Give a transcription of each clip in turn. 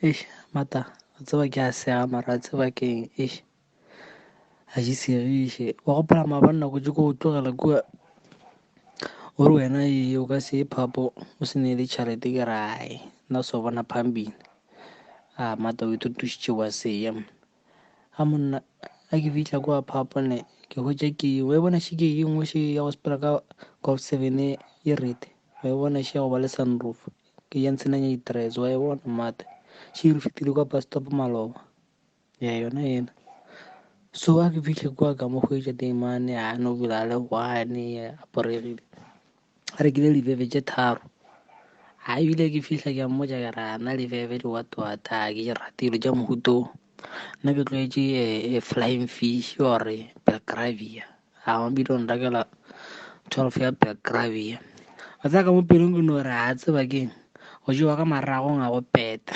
Eish, mata, a tseba ke a sega mara a tseba keng eish. A di segiše wa gopola mabanna go je ko o tlogela kua o re wena ee o ka se ye phapo o se ne le tšhalete ke rae nna so bona phambili a mata o ithutišitše wa seya a monna a ke fitlha kwa phapone ke hwetša ke wa e bona še ke e ngwe še ya go sepela ka golf 7 e rete wa e bona še ya go ba le sunroof ke ya ntshenanya ditres wa e bona mata še e re fetile kwa bus stop Maloba ya yona ena so a ke fitlhe kwa ka mo hwetša teimane a no bula le one a poregile a rekile difefe tše tharo a ebile ke fihla ke mmotša ke ra na lefefe di watwata ke di ratile tša mohutong nna ke tlwaetše flying fish ore belgravia a mabile o nrakela 12 ya belgravia wa tsaya ka mo pelong ke no re a tseba keng go jewa ka maragong a go peta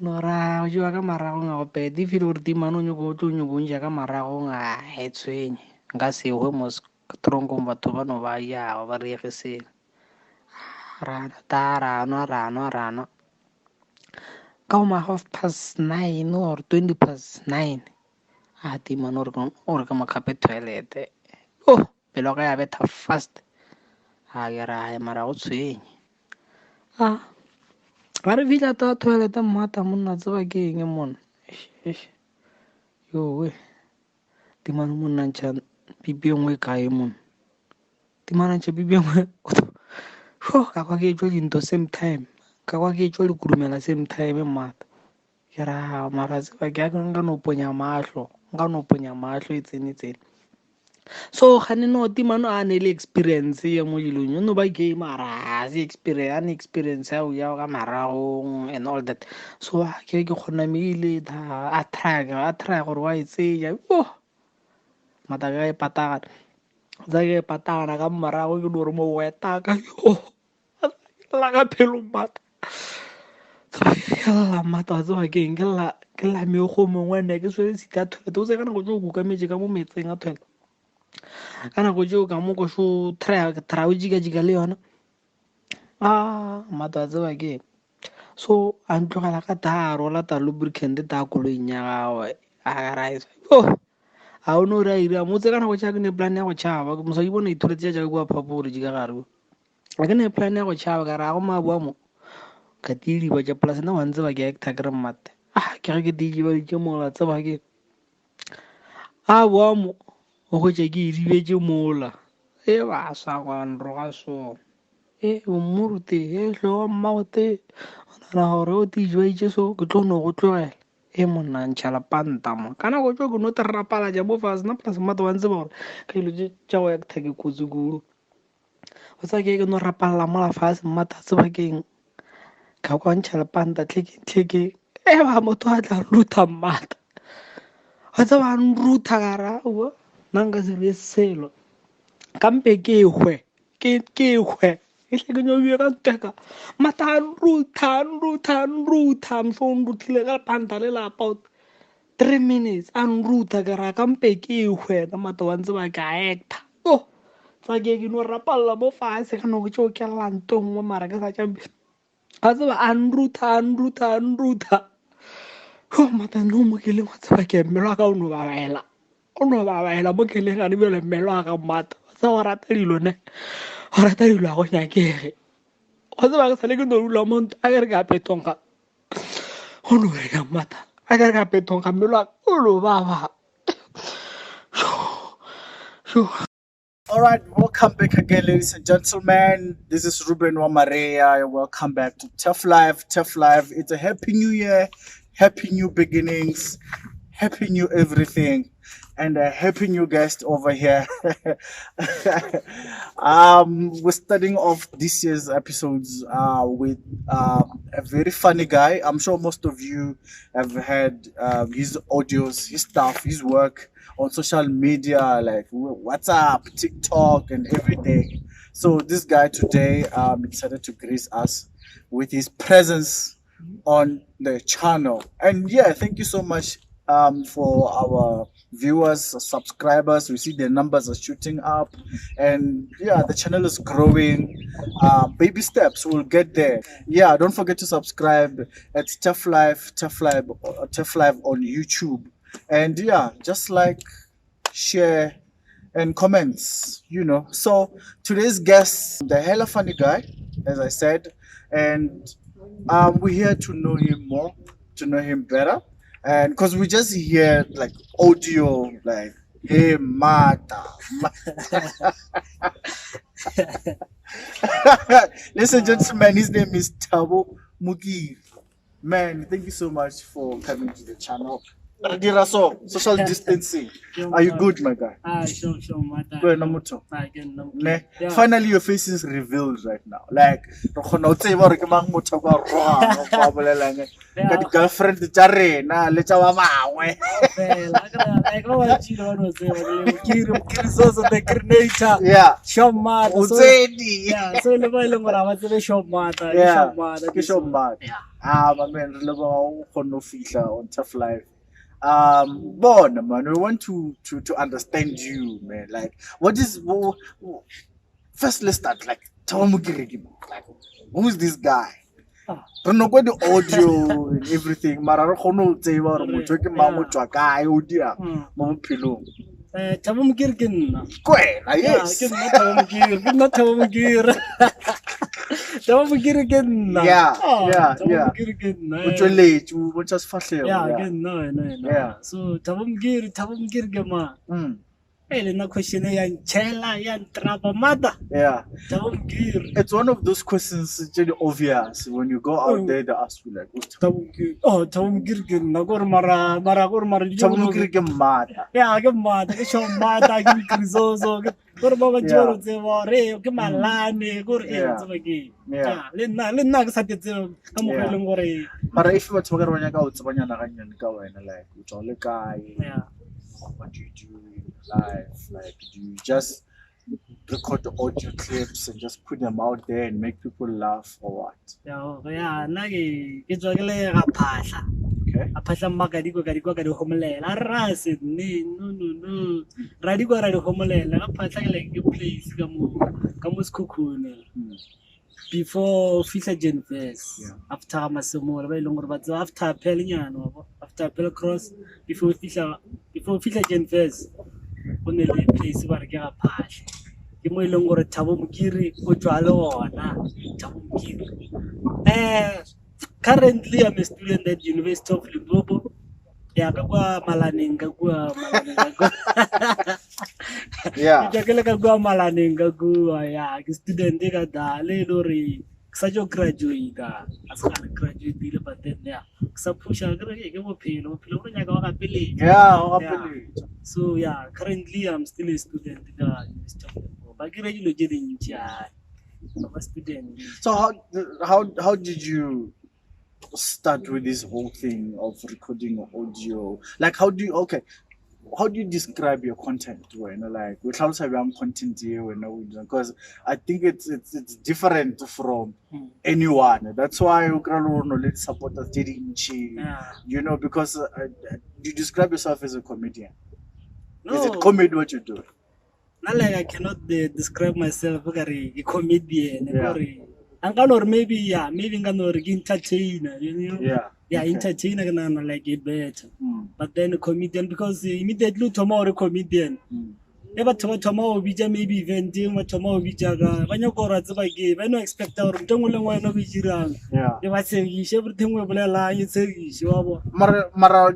no ra go jewa ka maragong a go peta e file gore timane o nyako o tlo nyako ntša ka maragong a e tshwenye nka se hwe mo tronkong batho ba no ba yago ba rege sele rana ta ranwa ka go ma 9:30 or 9:20 a timane ore ka makgape toilete pelo ka ya betha fast a ke ra mara go tshwenye a ba re fitlha ta toilet mmata monna tseba ke eng monna yowe timane monna ntšha pipi e nngwe kae monna timane ntšha pipi e nngwe ka kwa ke tšwa dinto same time ka kwa ke tšwa le kurumela same time mmata ke ra mara tseba ke nka no ponya mahlo e tsene so gane no timano a ne le experience ya mo dilong no ba game mara se experience ya o ka maragong and all that so ke kgona meile a try gore wa e tseya mata ka e patagana tsa ke patagana ka marago ke no re mo weta ka la ka phelo mata la mata wa tseba keng ke la mego mongwe ne ke swele sita toilet o tse ka nako tse o kukametse ka mo metseng a toilet ka nako tšeo ka mo ko so try o jika le yona mata wa tseba ke so a ntlogela ka tharo lata lubricant ta koloing ya gagwe a ra a o no re a ira motse ka nako tša ke ne plan ya go tšhaba mosadi bona itholetse jaaka kua phapore di ka gare a ke ne plan ya go tšhaba ka ra go mabua mo ka tediba tša polase nna wa ntseba ke acta ke re mmate ke ge ke tediba ditše mola tseba ke a boa mo o hwetša ke edibetše mola baswa gwanroga so o mmorute hlogo mmagote o nana gore o te jwaitše so ke tlo no go tlogela monna ntšhala panta mo ka nako tšo ke no te rapalatša mo fase nna polase mmata wa ntseba gore ka ilo tša go acta ke kotsi kudu o tsa ke no rapalela mola fase mmata tseba keng ka kwa ntšhala panta tlhekeng ba motho a tla rutha mmata wa tseba nrutha ka ra nna nka se re selo kampe ke hwe e hle ke nyobile ka nteka mata nrutha mfo nruthile ka panta le la about 3 minutes a nrutha ke ra kampe ke hwe na mata wa ntse ba ka acta tsa ke no rapalla mo fase ka nako tšeo ke lantong mo mara ke sa tšampe a tseba a nrutha mata no mo keleng wa tseba ke mmelo wa ka o no babaela mo keleng gane bjale mmelo wa ka mata sa go rata dilo ne go rata dilo ya go nyakege wa tseba ke sale ke no dula monto a kere ka petonga go no ya mata a kere ka petonga mmelo wa ka o no baba All right, welcome back again, ladies and gentlemen. This is Ruben Wamareya. Welcome back to Tough Life. Tough Life. It's a happy new year, happy new beginnings, happy new everything, and a happy new guest over here. We're starting off this year's episodes with a very funny guy. I'm sure most of you have heard his audios, his stuff, his work on social media like WhatsApp, TikTok, and everything. So this guy today decided to grace us with his presence on the channel. And yeah, thank you so much for our viewers, subscribers. We see the numbers are shooting up, and yeah, the channel is growing. Baby steps, we'll get there. Yeah, don't forget to subscribe. It's Tough Life on YouTube, and yeah, just like, share, and comments. So today's guest, the hella funny guy, as I said, and we're here to know him more, to know him better, and because we just hear like audio, like hey mata. Ladies and gentlemen, his name is Thabo Mokiri. Man, thank you so much for coming to the channel. Diraso, social distancing. Are you good, my guy? Sure, Mata. Go ahead, Namuto. Again, no. Ne? Yeah. Finally, your face is revealed right now. Like, re kgona ho tseba hore ke mang motho ka rohang ba bolelang ka di girlfriend tsa rena le tsa ba bangwe. Like, oh, you don't know, Kiri Soso, the Kirinator. Yeah. Shop Mata. O tsedi. Yeah, so le ba ileng gore a ba tsebe Shop Mata. Yeah. Shop Mata. Ke Shop Mata. Yeah. My man, re le ba o kgona ho fihla on Tough Life. Bon, man, we want to understand you, man. Like, what is first? Let's start. Like, Thabo Mokiri, like, who's this guy? Re no go the audio and everything. Mara re kgone ho tseba hore motho ke mang, o tswa kae, o dia mo bophelong. Thabo Mokiri ke nna. Kwena, yes. Ke nna Thabo Mokiri. Ke nna Thabo Mokiri. Thabo Mokiri ke nna. Yeah. Thabo Mokiri ke nna. O tsweletse, o bontsha sefahlego. Yeah, ke nna. Yeah. So Thabo Mokiri ke mang? Le na question ya ntshela ya ntrapa mata. Yeah. Thabo Mokiri. It's one of those questions that's really obvious when you go out there. They ask you like, who's Thabo Mokiri ke nna gore mara Thabo Mokiri ke mata. Yeah, ke mata ke Shop Mata ke Krizozo gore ba ba tshwaro tseba re ke malane gore tseba ke. Yeah. Le nna ke sa tseba ka mogoleng gore Mara if batho ba ka re banya ka o tsebanyana ga nyane ka wena, like o tswa le kae, yeah. what do you do in life, like do you just record the audio clips and just put them out there and make people laugh or what? Yeah, nna ke tswa ke le ga phahla. Okay. A phahla mmakadiko ka di homolela ra se no ra di homolela ga phahla ke like ke place ka mo Sekhukhune before fihla Genfest. Yeah. After Masemola ba ileng gore ba tswa after Pelinyana after Pel Cross before fihla Genfest o ne le place ba re ke ga phahla ke mo ileng gore Thabo Mokiri o tswa le ona Thabo Mokiri. Currently I'm a student at University of Limpopo. Yeah, ka kwa Malaneng ka kwa. Yeah. Ke ka kwa Malaneng ka kwa ya ke student ka dale lori sa jo graduate as ka graduate ile but then yeah sa pusha ke bophelo go nya ka wa pele. Yeah. So yeah, currently I'm still a student at the University of Limpopo. Ba ke re dilo je dintsi ya. I'm a student. So how did you start with this whole thing of recording audio? Like, how do you describe your content when like we also have content here because I think it's different from anyone. That's why you let support us because you describe yourself as a comedian. No. Is it comedy what you do? Not like I cannot describe myself as a comedian. Yeah. Or maybe entertainer, Yeah, entertainer like it better. But then a comedian because immediately tomorrow a comedian. Never tomorrow bija maybe eventing tomorrow bija when you go give I no expect our tongue no bijirang. Yeah. If I say everything will you say Mara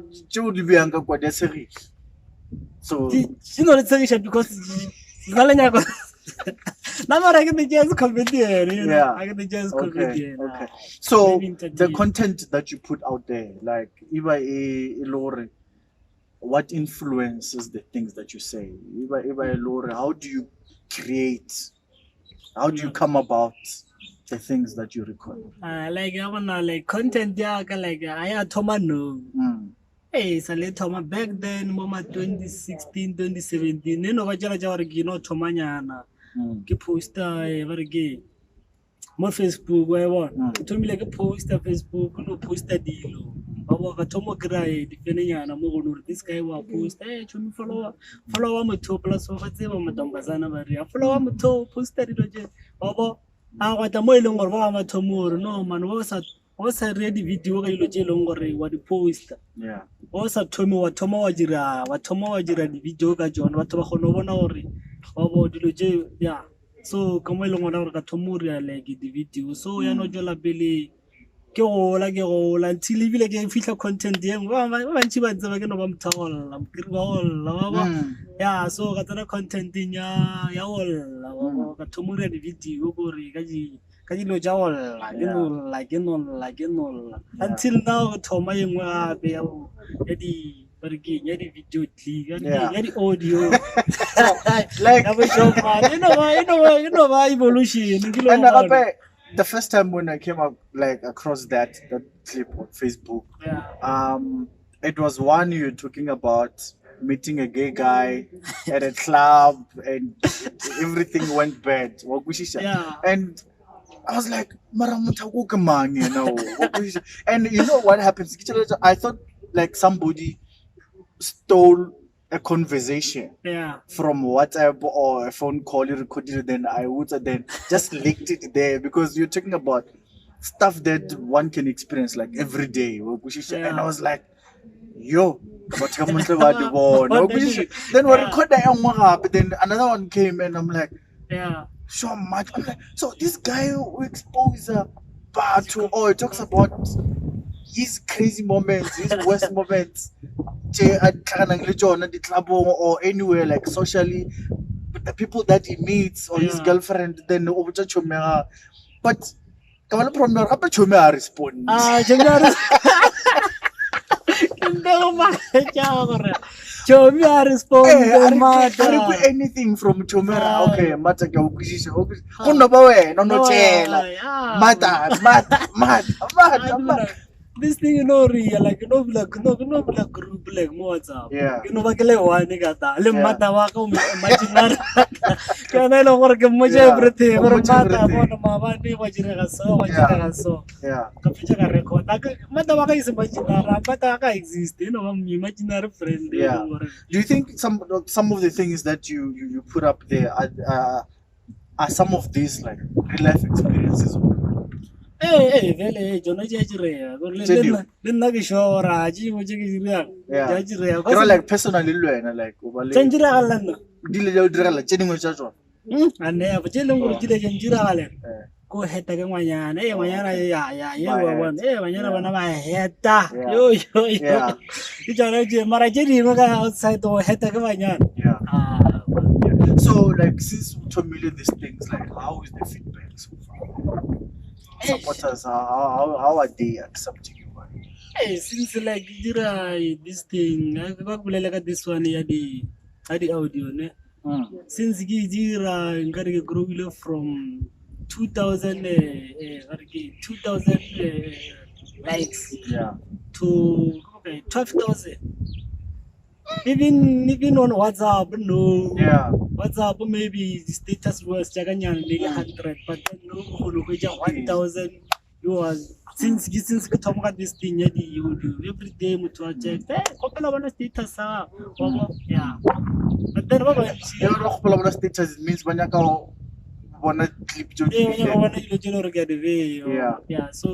Bianca kwa de series. So you know the because now I get the jazz comedian, Yeah. I get the jazz comedian. Okay. So Maybe the entertain. content that you put out there, like Iba Lore, what influences the things that you say? Iba Lore, how do you create? How do you come about the things that you record? Like I wanna like content like I had Toma no. Hey, so let Toma back then, Mama 2016, 2017. You know what Jara Toma nyana. Ke poster every gay. More Facebook, where I want. To me like a poster Facebook, no poster deal. wa ka thomo kry difenenyana mo go nore this guy wa post chomi follower motho plus wa tseba madombazana ba re follower motho poster dilo je wa a wa ta mo ile ngore ba mathomo re no man wa sa ready video ga ilo je le ngore wa di poster wa sa thomo wa dira di video ka jona batho ba gone bona gore wa bo dilo je so ka mo ile ngore ka thomo re like di video so ya no jola pele ke gola until ebile ke fihla content yeng ba bantši ba tseba ke no ba mothagolla mokiri ba golla ba so ka tsena content ya golla ka thomoria di-video kore ka dilo tša golla ke nolla until now ke thoma yengwe gape ya di-video ya di-audio ya bošopane e no ba evolution the first time when I came up like across that clip on Facebook, it was one you talking about meeting a gay guy at a club and everything went bad. And I was like, and you know what happens? I thought like somebody stole a conversation from WhatsApp or a phone call you recorded, then I would then just linked it there because you're talking about stuff that one can experience like every day. And I was like, yo, then we record that, but then another one came and I'm like, so much. I'm like, so this guy who exposes to he talks about his crazy moments, his worst moments. Or anywhere like socially with the people that he meets or his girlfriend then but respond anything from Chomera. Okay, mata ke ukwishisha kuno ba wena no tshela mata this thing you know real like no group like mo WhatsApp you know ba ke le one ka ta le mata wa ka imaginary ka na lo gore ke mo je everything gore mata bona ma ba ni wa jirega so ka ficha ka record mata wa ka is imaginary mata ka exist you know imaginary friend. Do you think some of the things that you put up there are some of these like real life experiences? Vele jona jirea go le nna ke shora ji mo je ke jirea go like personally lwena like o ba le tsenjira ga lana dile ja o direla tsedingwe tsa tsona ane ba tse leng gore dile tsenjira ga lena go heta ke ngwanyana ya wa bona banyana bana ba heta yo ke jana je mara je dingwe ka outside go heta ke banyana so like since we told me these things like how is the feedback so far? Supporters, how are they accepting you? Since like this thing, I got this one ya the audio ne. Since Gidira ngari grow from 2000 likes to 12,000. Even on WhatsApp, no. WhatsApp maybe the status was jaganyan 100, but then no 1,000. You was since we talk about this thing, you do every day we check. Couple of status, But then what status means when you wanna clip so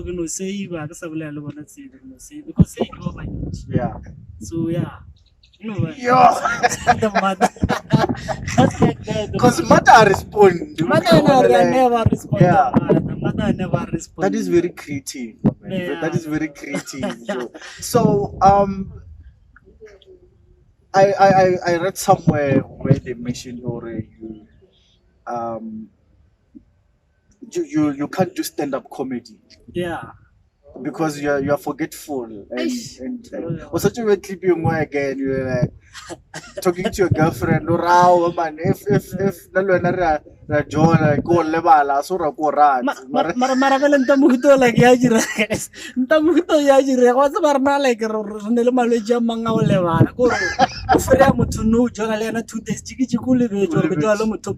you know say because say so because mother respond. Never respond. That is very creative. That is very creative. So I read somewhere where they mentioned you can't do stand-up comedy. Because you're forgetful and was such a weird clip you again you're like talking to your girlfriend or man if la jona go lebala so ra go rat mara vele ntamuhito like ya jira ntamuhito ya jira go tsa barna like re le malwetse manga o lebala go re o fere motho no jona le ena 2 days tshiki go le be jo ke tla le motho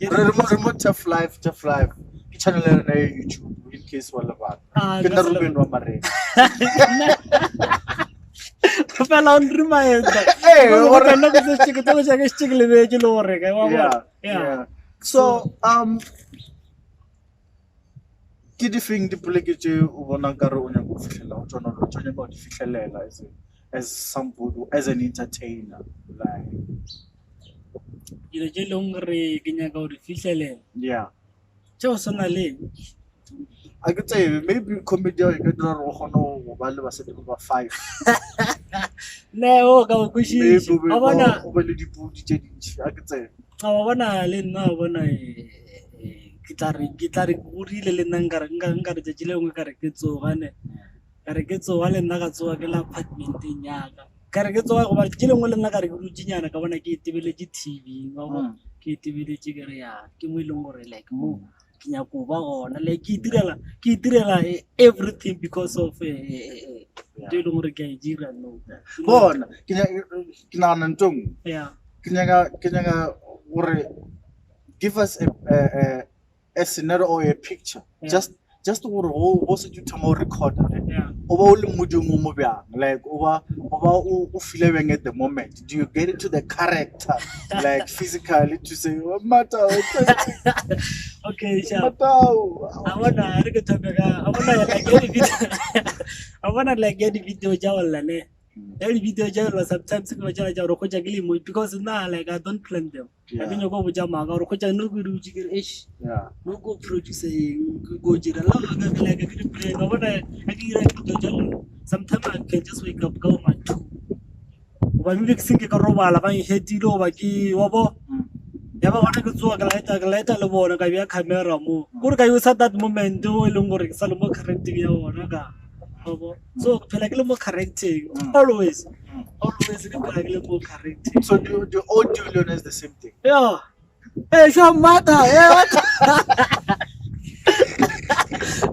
Yeah. Remote tough life ke channel ya YouTube in case wala ba ke na Ruben wa Marena fela on remind Hey, go what- kana go se chike to ga se chike le be ke lo re ka wa yeah. So ke di feng dipoleke tse o bonang ka re o nyaka go fitlhela go tsona lo tsone go di fitlhelela as somebody as an entertainer like dilo tse leng gore ke nyaka go di fitlhelela yeah tseo se na le I could say maybe comedy e ka dira gore o kgone go ba le basadi ba 5 ne o ka go maybe kwishisha a bona o be le dipudi tse dintsi I could say a bona le nna a bona ke tla re o rile le nna nka re tšatši lengwe ka re ke tsogane ka re ke tsoga le nna ka tsoga ke la apartmenteng yaka ka re ke tsoga goba tšatši lengwe le nna ka re ke dutsenyana ka bona ke itebeletše TV ke itebeletše ke re ya ke mo e leng gore like mo ke nyaka go ba gona like ke itirela everything because of tšo e leng gore ke a e dira no bona ke nagana ntong yeah ke nyaka gore give us a scenario or a picture Yeah. just also to tomorrow record Yeah. like o feeling at the moment. Do you get into the character like physically to say mata Okay, sure. mata I wanna like any video. I wanna like any video jawala ne. Every video jawala sometimes ko jawala jawala ko jagili mo because now like I don't plan them. I mean you go jama ga ko janu guru jigir ish. yeah No go produce go jira la ga like I can play. I wanna video jawala. Sometimes I can just wake up go my two. Ba mi mixing ke roba la ba hetilo ba ki wobo. Yaba wana ke tsoa ka laeta le bona ka bia camera mo gore ka use that moment o le ngore ke sa le mo correcting ya bona ka so phela ke le mo correcting always ke phela ke le mo correcting so the audio learn is the same thing yeah hey show mata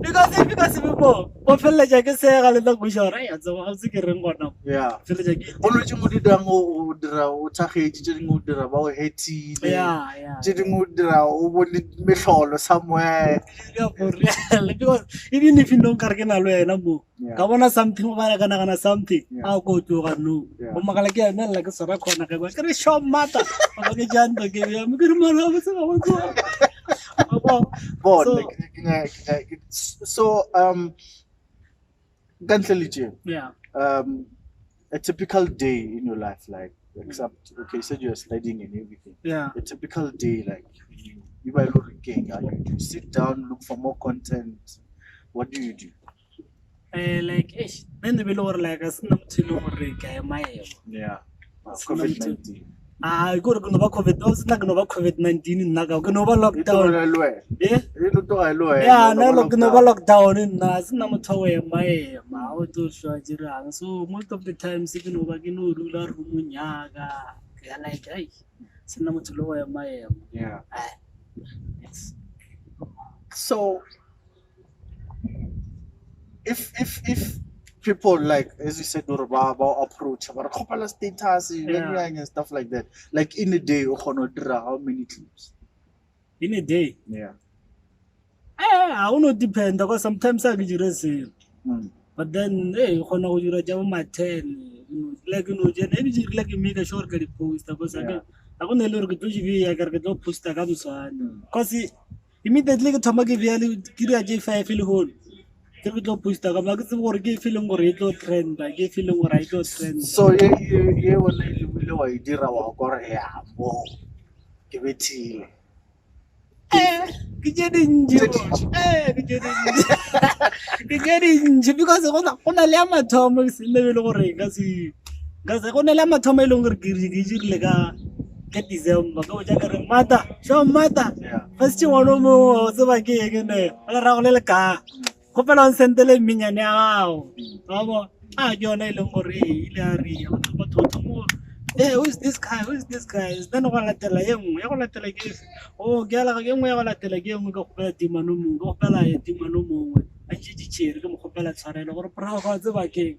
because people o phela ja ke se ga le na go shora ya tso ga se ke reng gona yeah phela ja ke o lo tshimo didang o dira o thagetse tse dingwe o dira ba o hetile yeah tse dingwe o dira o bone mehlolo somewhere yeah for real because even if you don't carry na lo ena mo Yeah. ka bona something o ba kana something Yeah. a go to ga no Yeah. o magala ke ena la ke sora khona ke ba ke re show mata ba ke jando ke ya me ke re mara ba se ga go Bon, So- like, so Gantle Jim, yeah a typical day in your life, like except okay, you said you're studying and everything. yeah A typical day, like you by looking, you sit down, look for more content. What do you do? like then the below like as nam tilo re ka my Yeah, Snap to- COVID-19. go no ba covid o sna go no ba covid-19 nna ka go no ba lockdown eh yeah na no ba lockdown na sina motho we ma o to shwa jirang so most of the times ke no ba ke no rula rumo nyaka ya like ai sina motho lo we ma Yeah. yes So if people like as you said about approach about couple status Yeah. and stuff like that, like in a day o kgona ho dira how many clips? in a day Yeah. I don't depend because sometimes I be racing but then khona go dira ja ma 10 like je ne di like make a sure ke di post because Yeah. I go ne le re ke tlo di ya ke tlo post ka moswane because immediately ke thoma ke bia le ke dira J5 le hole ke tlo post ka ba ke se gore ke feeling gore e tlo trend ke feeling gore I tlo trend So ye wona ile wa e dira wa gore ya mo ke bethile. ke je dinje Tse dintsi. ke je dinje because go na le ya mathomo se le le gore ka se go na le ya mathomo e leng gore ke dirile ka December ka o ja ka re mata show mata Yeah. first one mo se ba ke ne ala ra go le ka go pela on sentele minyane ya gago ba bo a ke yona e leng gore ile a re ya batho mo who is this guy then go latela ye nngwe ya go latela ke ke ala ke nngwe ya go latela ke nngwe ka go pela timano mongwe go pela ya timano mongwe a ntse ditšhere ke mo gopela tshwarelo gore pra ga tse bakeng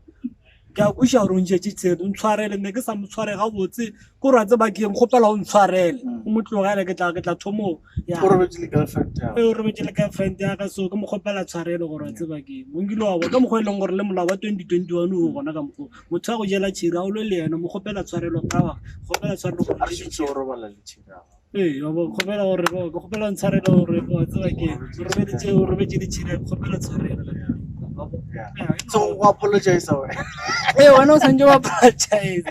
ke a busha gore o ntse ditšhere o ntshwarele mme ke sa mo tshware ga botse ko ra tse bakeng gopela o ntshwarele o mo tlogele ke tla thomo ya O robetse le girlfriend ya. o re betse le ka friend ya ka so ke mo gopela tshwarelo gore a tse bakeng mo ngile wa ka mokgwa e leng gore le molao wa 2021 o gona ka mokgwa motho a go jela tšhere a o le ena mo gopela tshwarelo ka gopela tshwarelo A gore re šitse o robala le tšhira. gopela gore gopela ntshwarelo gore a tse bakeng o robetse ditšhere gopela tshwarelo Yeah. So o apologize away. wena o tshwanetse wa apologize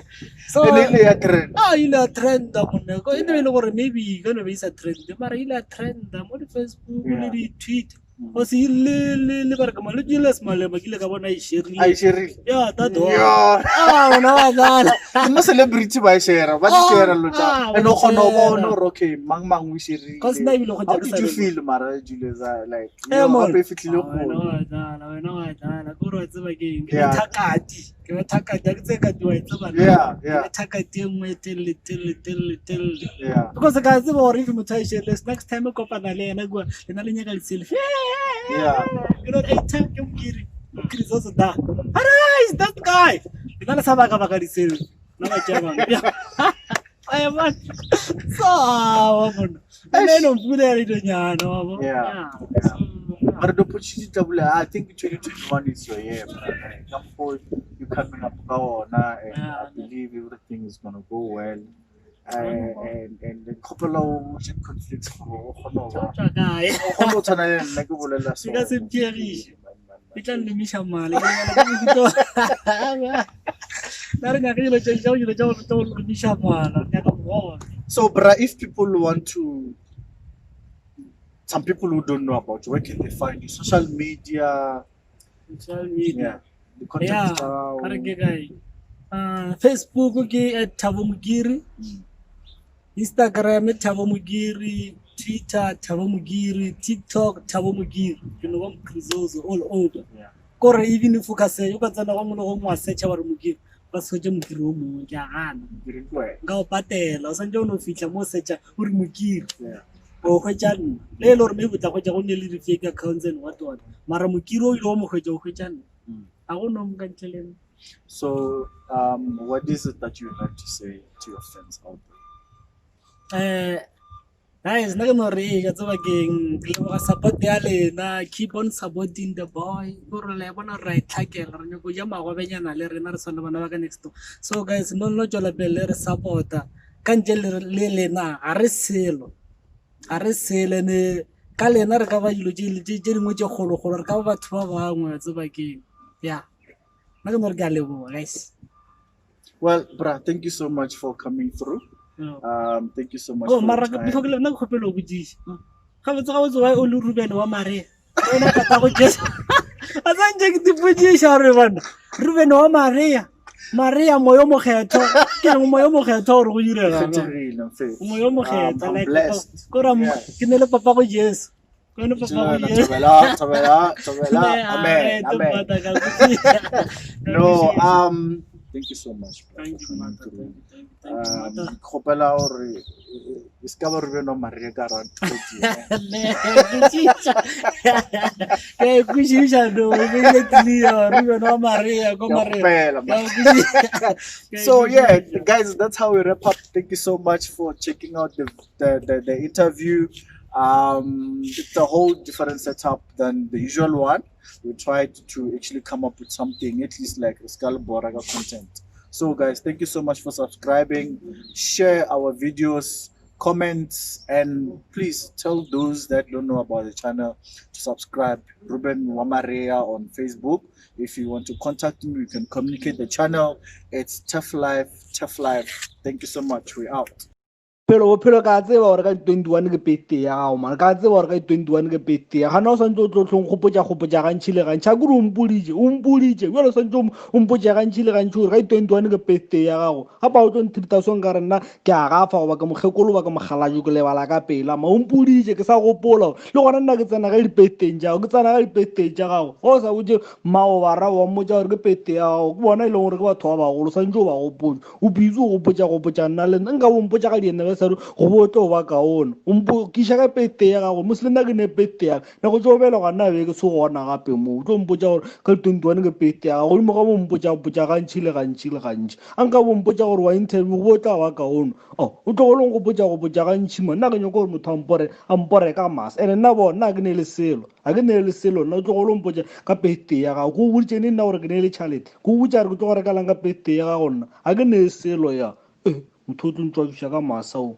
so And ile ya trend. ile a trenda mone ko e ne e le gore maybe ka no be isa trend mara ile a trenda mo di Facebook le di tweet o se le ba re ka male Julius Malema ke ile ka bona e share A e share. yeah that one Yeah. ona wa dala Mo celebrity ba e share, ba di share lo Ah, tsa. And o ba di kgona go share. bona gore okay, mang o share. Cause na ebile go How ja ke did you sa feel mara Julius like? mon. Hape fitlile wena go. wa dala ko re tseba ke eng ke Yeah. thakati a ke tse ka diwa e tseba Yeah. thakati e nngwe telle Yeah. because ka tseba gore if motho a share next time o kopana le ena kwa le na le nyaka le selfie Yeah. you know eight time ke mokiri zozo da is that guy le na le sa baka di selfie na ba jaba ay man so wa bona ene no mpule ya le nyana wa bo Yeah. So, But the opportunity I think 2021 is your year, man. Come forward, you coming up, and I believe everything is gonna go well. And the couple of conflicts for Sika se mpiegishe. E tla nlemisha mala. Na re nyaka dilo tša go nlemisha mala. Nyaka go. So, bruh, if people want to, some people who don't know about you, where can they find you? Social media, Social media. the contact style. Are ke kae? Facebook ke @Thabo Mogiri. Instagram Thabo Mogiri, Twitter Thabo Mogiri, TikTok Thabo Mogiri. You know I'm Krizozo all over. Yeah. Kore even if o ka se o ka tsena go mo mo search ba re Mogiri. Ba search Mogiri o mo ke a gana. Nga o patela o santse o no fitla mo search o re Mogiri. Yeah. O khwetjana le lo re me botla go ja go ne le fake accounts and what mara Mogiri o ile o mo khwetja o khwetjana. A go no mo ka ntleleng. So, what is it that you have to say to your fans out there? Guys, na ke no re ka tsaba keng le go support ya lena, keep on supporting the boy. Go re le bona right tlhakela re go ja magobenyana le rena re sona bana ba ka next door. So guys, no tswela pele re supporta ka ntle le lena a re selo ne ka lena re ka ba dilo tše dingwe tše kgolo re ka ba batho ba bangwe tsaba keng yeah na ke no re ka leboga guys. Well, bruh, thank you so much for coming through. Thank you so much. Oh, mara before ke le nna go khopelo go botšiša ga botse wa o le Ruben wa Maria wena ka go Jesu a tsantse ke dipotšiša re bona Ruben wa Maria moyo mo kgetho ke moyo mo kgetho gore go direga moyo mo kgetho like go ra ke ne le papa go Jesu go ne papa go Jesu Amen. No, thank you so much. Thank you, man. Khopela hore e ska ba Ruben wa Maria ka rant ke kušhiša no ke clear Ruben wa Maria go Maria. So yeah, guys, that's how we wrap up. Thank you so much for checking out the interview. It's a whole different setup than the usual one. We tried to actually come up with something at least like Skull Boraga content. So guys, thank you so much for subscribing. Share our videos, comments, and please tell those that don't know about the channel to subscribe. Ruben Wamaria on Facebook. If you want to contact me, you can communicate the channel. It's Tough Life. Thank you so much. We're out. Pero ka tseba gore ka 21 ke pete ya gago man ka tseba gore ka 21 ke pete ya ga no santse o tlo tlong gopotsa ga ntšhile ga ntšha gore o mpoditše jalo santse o mpotsa ga ntšhile ga ntšhe gore ka 21 ke pete ya gago ga pa o tlo nthirita song ka re nna ke a gafa goba ke mogekolo ba ke mogalajo ke lebala ka pela ma o mpoditše ke sa gopola le gona nna ke tsena ka dipeteng jago ke tsena ka dipeteng tša gago go sa botse maobara wa mmotsa gore ke pete ya gago ke bona e leng gore ke batho ba bagolo santse o ba gopotsa o bitse o gopotsa nna le nka bo mpotsa ga dienebe go botlo ba ka ona kiša ka pete ya gago mo se nna ke ne pete ya na go tšo bela gana be ke se gona gape mo tlo mpotsa gore ka 21 ke pete ya gago mo ga mo mpotsa gantši a nka bo mpotsa gore wa interview go botla ba ka ona o tlo go leng go botsa gantši mo nna ke nyako gore motho a mpore ka mas ene nna bona ke ne le selo a ke ne le selo nna o tlo go leng mpotsa ka pete ya gago go boditše ne nna gore ke ne le tšhalete go botsa re ke tlo gore ka lang ka pete ya gago nna a ke ne le selo ya motho o tlo ntšwakiša ka masa o